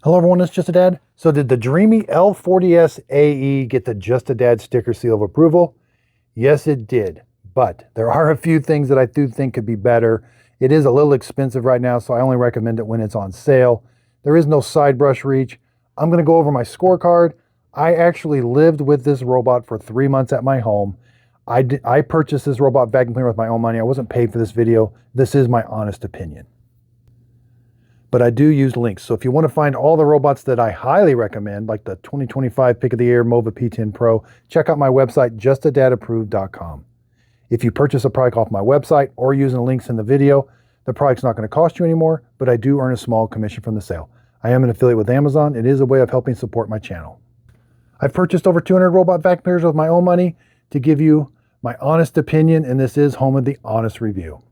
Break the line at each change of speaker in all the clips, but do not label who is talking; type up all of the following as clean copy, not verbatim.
Hello everyone, it's Just a Dad. So did the Dreame L40S AE get the Just a Dad sticker seal of approval? Yes, it did. But there are a few things that I do think could be better. It is a little expensive right now, so I only recommend it when it's on sale. There is no side brush reach. I'm going to go over my scorecard. I actually lived with this robot for 3 months at my home. I purchased this robot vacuum cleaner with my own money. I wasn't paid for this video. This is my honest opinion. But I do use links. So if you want to find all the robots that I highly recommend, like the 2025 Pick of the Year Mova P10 Pro, check out my website, justadadapproved.com. If you purchase a product off my website or using the links in the video, the product's not going to cost you anymore, but I do earn a small commission from the sale. I am an affiliate with Amazon. It is a way of helping support my channel. I've purchased over 200 robot vacuum cleaners with my own money to give you my honest opinion, and this is home of the honest review.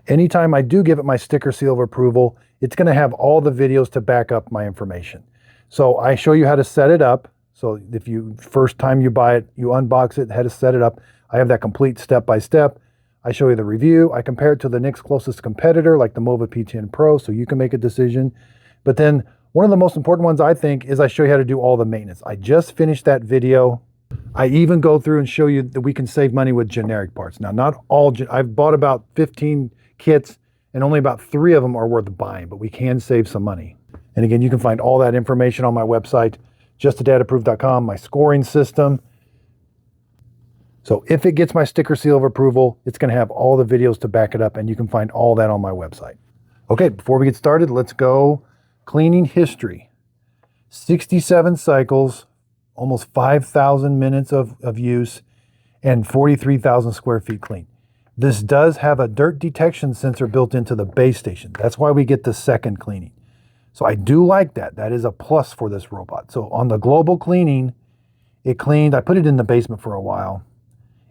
Anytime I do give it my sticker seal of approval, it's going to have all the videos to back up my information. So I show you how to set it up. So if you first time you buy it, you unbox it, how to set it up. I have that complete step-by-step. I show you the review. I compare it to the next closest competitor, like the Mova P10 Pro, so you can make a decision. But then one of the most important ones, I think, is I show you how to do all the maintenance. I just finished that video. I even go through and show you that we can save money with generic parts. Now, not all, I've bought about 15 kits and only about 3 of them are worth buying, but we can save some money. And again, you can find all that information on my website, justadadapproved.com, my scoring system. So if it gets my sticker seal of approval, it's going to have all the videos to back it up, and you can find all that on my website. Okay, before we get started, let's go cleaning history. 67 cycles, almost 5,000 minutes of use, and 43,000 square feet clean. This does have a dirt detection sensor built into the base station. That's why we get the second cleaning. So I do like that. That is a plus for this robot. So on the global cleaning, it cleaned, I put it in the basement for a while.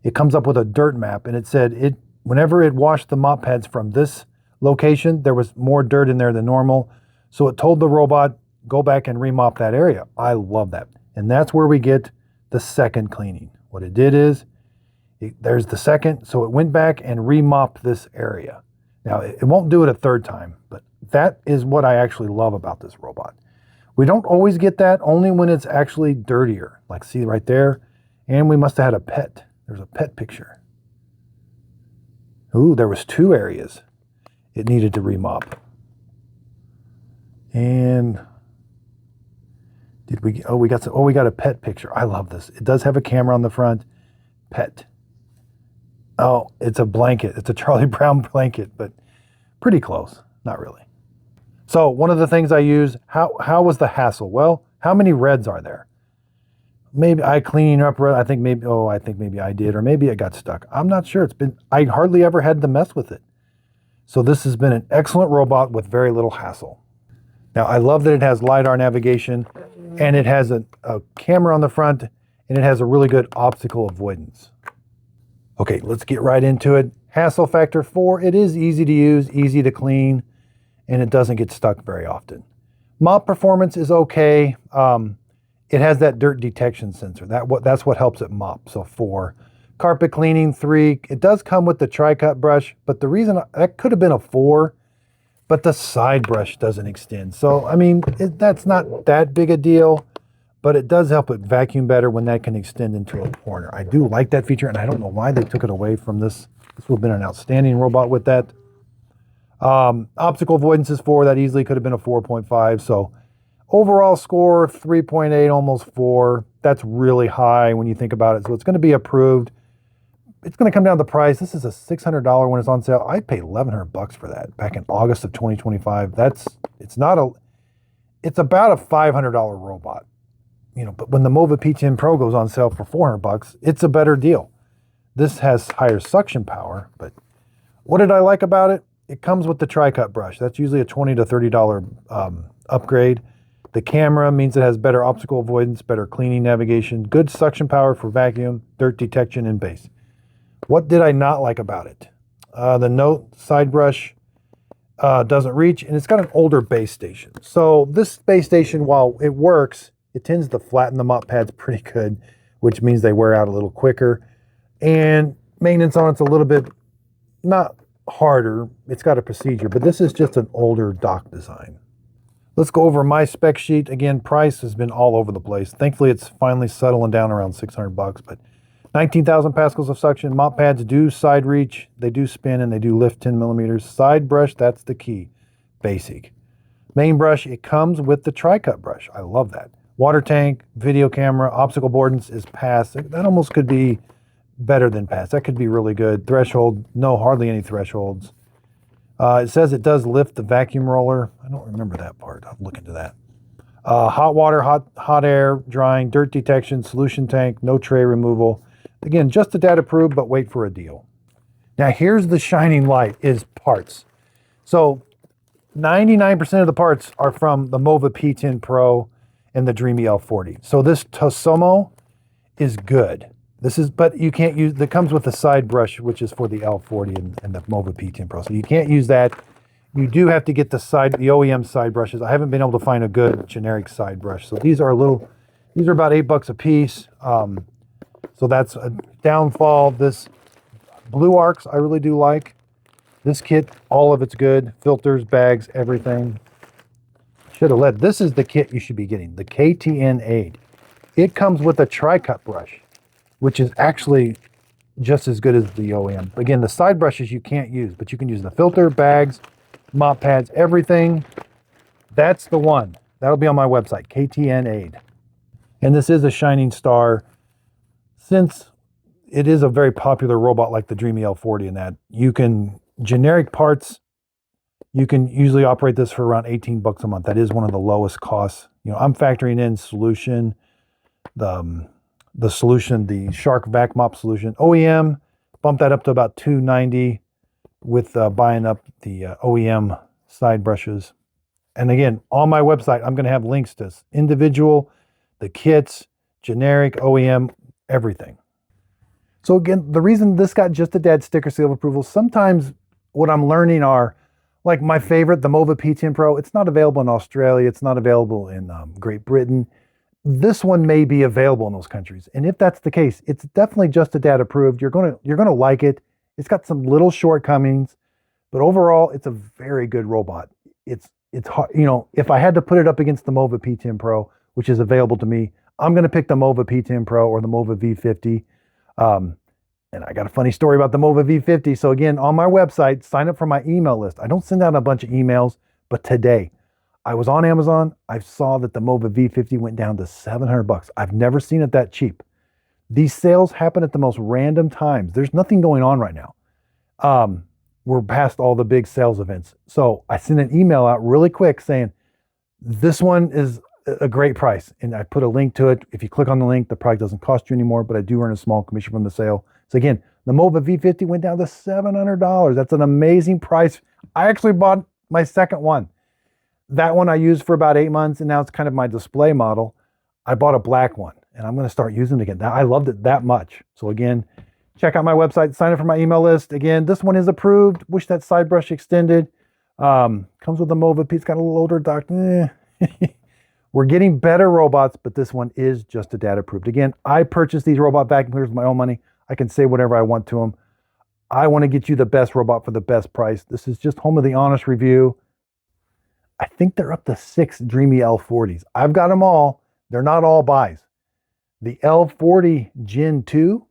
It comes up with a dirt map, and it said whenever it washed the mop pads from this location, there was more dirt in there than normal. So it told the robot, go back and remop that area. I love that. And that's where we get the second cleaning. What it did is, there's the second, so it went back and remopped this area. Now, it won't do it a third time, but that is what I actually love about this robot. We don't always get that, only when it's actually dirtier. Like, see right there? And we must have had a pet. There's a pet picture. Ooh, there was 2 areas it needed to remop. And we got a pet picture. I love this. It does have a camera on the front. Pet. Oh, it's a blanket. It's a Charlie Brown blanket, but pretty close. Not really. So one of the things I use, how was the hassle? Well, how many reds are there? Maybe I cleaning up red. I think maybe I did, or maybe it got stuck. I'm not sure. I hardly ever had to mess with it. So this has been an excellent robot with very little hassle. Now, I love that it has LiDAR navigation, and it has a camera on the front, and it has a really good obstacle avoidance. Okay, let's get right into it. Hassle factor 4, it is easy to use, easy to clean, and it doesn't get stuck very often. Mop performance is okay. It has that dirt detection sensor. That's what helps it mop, so 4. Carpet cleaning, 3. It does come with the tri-cut brush, but the reason, that could have been a 4, but the side brush doesn't extend. So, I mean, that's not that big a deal, but it does help it vacuum better when that can extend into a corner. I do like that feature, and I don't know why they took it away from this. This would have been an outstanding robot with that. Obstacle avoidance is 4. That easily could have been a 4.5. So overall score, 3.8, almost 4. That's really high when you think about it. So it's going to be approved. It's going to come down to the price. This is a $600 when it's on sale. I'd pay $1,100 for that back in August of 2025. It's about a $500 robot. You know, but when the Mova P10 Pro goes on sale for $400, it's a better deal. This has higher suction power, but what did I like about it? It comes with the tri-cut brush. That's usually a $20 to $30 upgrade. The camera means it has better obstacle avoidance, better cleaning navigation, good suction power for vacuum, dirt detection, and base. What did I not like about it? The Note side brush doesn't reach, and it's got an older base station. So this base station, while it works, it tends to flatten the mop pads pretty good, which means they wear out a little quicker. And maintenance on it's a little bit, not harder. It's got a procedure, but this is just an older dock design. Let's go over my spec sheet. Again, price has been all over the place. Thankfully, it's finally settling down around 600 bucks, but 19,000 pascals of suction. Mop pads do side reach, they do spin, and they do lift 10 millimeters. Side brush, that's the key. Basic. Main brush, it comes with the tri-cut brush. I love that. Water tank, video camera, obstacle avoidance is pass. That almost could be better than pass. That could be really good. Threshold, no, hardly any thresholds. It says it does lift the vacuum roller. I don't remember that part. I'll look into that. Hot water, hot air, drying, dirt detection, solution tank, no tray removal. Again, just a data approved, but wait for a deal. Now here's the shining light, is parts. So 99% of the parts are from the Mova P10 Pro and the Dreame L40. So this Tosomo is good. But you can't use, that comes with the side brush, which is for the L40 and the Mova P10 Pro. So you can't use that. You do have to get the OEM side brushes. I haven't been able to find a good generic side brush. So these are about $8 a piece. So that's a downfall. This Blue Arcs I really do like. This kit, all of it's good. Filters, bags, everything. Should have led. This is the kit you should be getting, the KTN Aid. It comes with a tri-cut brush, which is actually just as good as the OEM. Again, the side brushes you can't use, but you can use the filter, bags, mop pads, everything. That's the one. That'll be on my website, KTN Aid. And this is a shining star. Since it is a very popular robot like the Dreame L40 in that, you can, generic parts, you can usually operate this for around 18 bucks a month. That is one of the lowest costs. You know, I'm factoring in solution, the solution, the Shark Vac Mop solution. OEM, bump that up to about $290 with buying up the OEM side brushes. And again, on my website, I'm going to have links to individual, the kits, generic, OEM, everything. So again, the reason this got just a dad sticker seal of approval, sometimes what I'm learning are, like my favorite, the Mova P10 Pro, it's not available in Australia. It's not available in Great Britain. This one may be available in those countries. And if that's the case, it's definitely just a dad approved. You're gonna like it. It's got some little shortcomings, but overall, it's a very good robot. It's hard, you know, if I had to put it up against the Mova P10 Pro, which is available to me, I'm gonna pick the Mova P10 Pro or the Mova V50. And I got a funny story about the Mova V50. So again, on my website, sign up for my email list. I don't send out a bunch of emails, but today I was on Amazon. I saw that the Mova V50 went down to 700 bucks. I've never seen it that cheap. These sales happen at the most random times. There's nothing going on right now. We're past all the big sales events. So I sent an email out really quick saying, this one is a great price. And I put a link to it. If you click on the link, the product doesn't cost you anymore, but I do earn a small commission from the sale. So again, the Mova V50 went down to $700. That's an amazing price. I actually bought my second one. That one I used for about 8 months, and now it's kind of my display model. I bought a black one, and I'm going to start using it again. I loved it that much. So again, check out my website, sign up for my email list. Again, this one is approved. Wish that side brush extended. Comes with a Mova P. It's got a little older dock. We're getting better robots, but this one is just a dad approved. Again, I purchased these robot vacuum cleaners with my own money. I can say whatever I want to them. I want to get you the best robot for the best price. This is just home of the honest review. I think they're up to 6 Dreame L40s. I've got them all. They're not all buys. The L40 Gen 2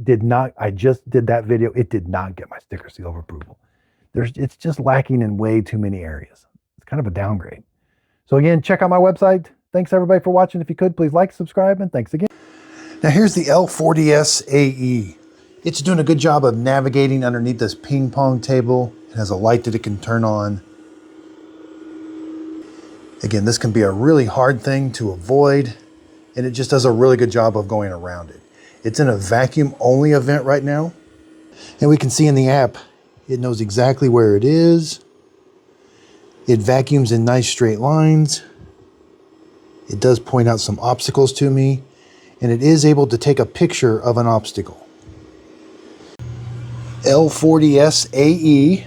did not. I just did that video. It did not get my sticker seal of approval. It's just lacking in way too many areas. It's kind of a downgrade. So again, check out my website. Thanks everybody for watching. If you could, please like, subscribe, and thanks again. Now here's the L40S AE. It's doing a good job of navigating underneath this ping pong table. It has a light that it can turn on. Again, this can be a really hard thing to avoid, and it just does a really good job of going around it. It's in a vacuum only event right now. And we can see in the app, it knows exactly where it is. It vacuums in nice straight lines. It does point out some obstacles to me, and it is able to take a picture of an obstacle. L40S AE.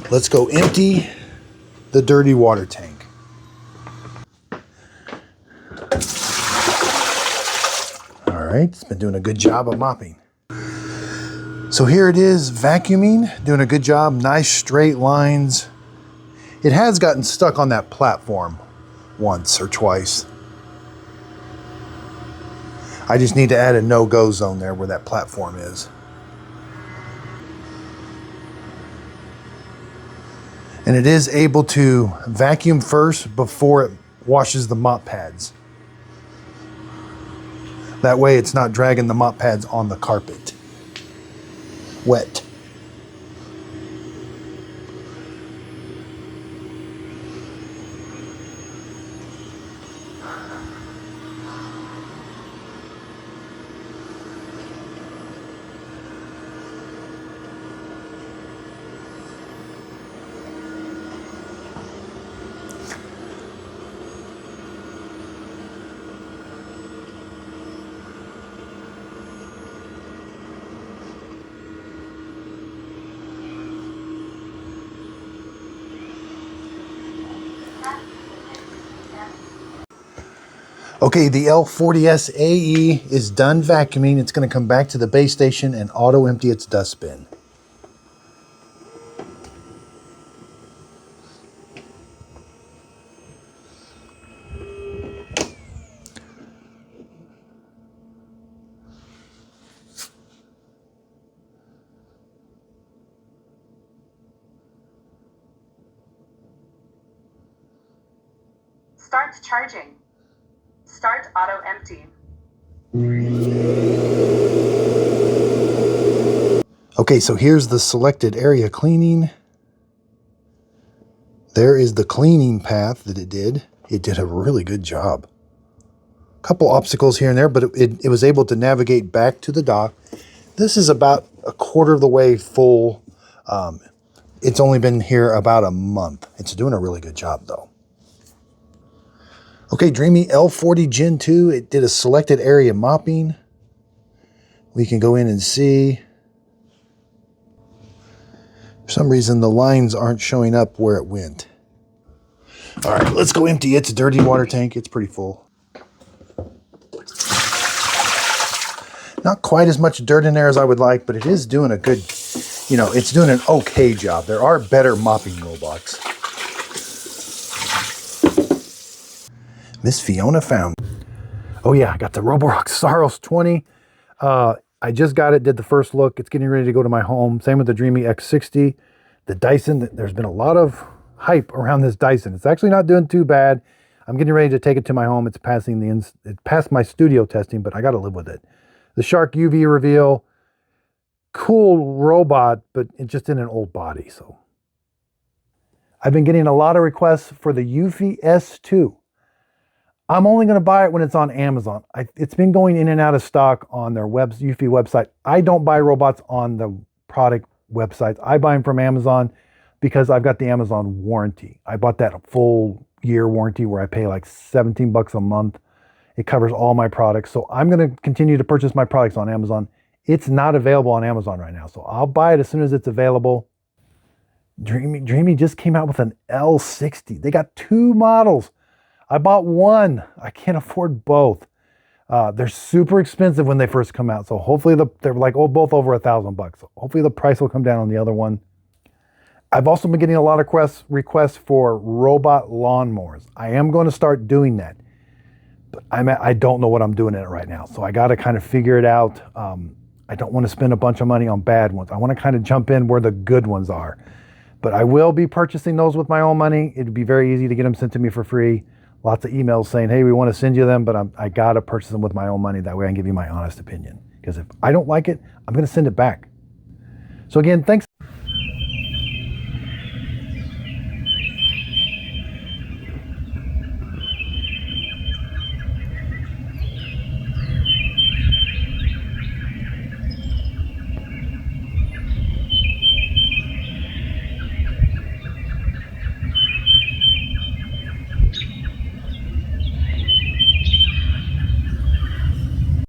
Let's go empty the dirty water tank. All right, it's been doing a good job of mopping. So here it is vacuuming, doing a good job, nice straight lines. It has gotten stuck on that platform once or twice. I just need to add a no-go zone there where that platform is. And it is able to vacuum first before it washes the mop pads. That way it's not dragging the mop pads on the carpet. Wet. Okay, the L40S AE is done vacuuming. It's going to come back to the base station and auto empty its dustbin.
Start charging. Start auto empty.
Okay, so here's the selected area cleaning. There is the cleaning path that it did. It did a really good job. A couple obstacles here and there, but it was able to navigate back to the dock. This is about a quarter of the way full. It's only been here about a month. It's doing a really good job though. Okay, Dreame L40 Gen 2, it did a selected area mopping. We can go in and see. For some reason, the lines aren't showing up where it went. All right, let's go empty its dirty water tank. It's pretty full. Not quite as much dirt in there as I would like, but it is doing a good, it's doing an okay job. There are better mopping robots. Miss Fiona found. Oh yeah, I got the Roborock Saros 20. I just got it, did the first look. It's getting ready to go to my home. Same with the Dreame X60. The Dyson, there's been a lot of hype around this Dyson. It's actually not doing too bad. I'm getting ready to take it to my home. It passed my studio testing, but I got to live with it. The Shark UV reveal, cool robot, but it's just in an old body. So I've been getting a lot of requests for the Eufy S2. I'm only going to buy it when it's on Amazon. It's been going in and out of stock on their Eufy website. I don't buy robots on the product websites. I buy them from Amazon because I've got the Amazon warranty. I bought that full year warranty where I pay like 17 bucks a month. It covers all my products. So I'm going to continue to purchase my products on Amazon. It's not available on Amazon right now. So I'll buy it as soon as it's available. Dreame just came out with an L60. They got 2 models. I bought one. I can't afford both. They're super expensive when they first come out. So hopefully they're like both over $1,000 bucks. Hopefully the price will come down on the other one. I've also been getting a lot of requests for robot lawnmowers. I am going to start doing that, but I don't know what I'm doing in it right now. So I got to kind of figure it out. I don't want to spend a bunch of money on bad ones. I want to kind of jump in where the good ones are. But I will be purchasing those with my own money. It'd be very easy to get them sent to me for free. Lots of emails saying, hey, we want to send you them, but I got to purchase them with my own money. That way I can give you my honest opinion. Because if I don't like it, I'm going to send it back. So again, thanks.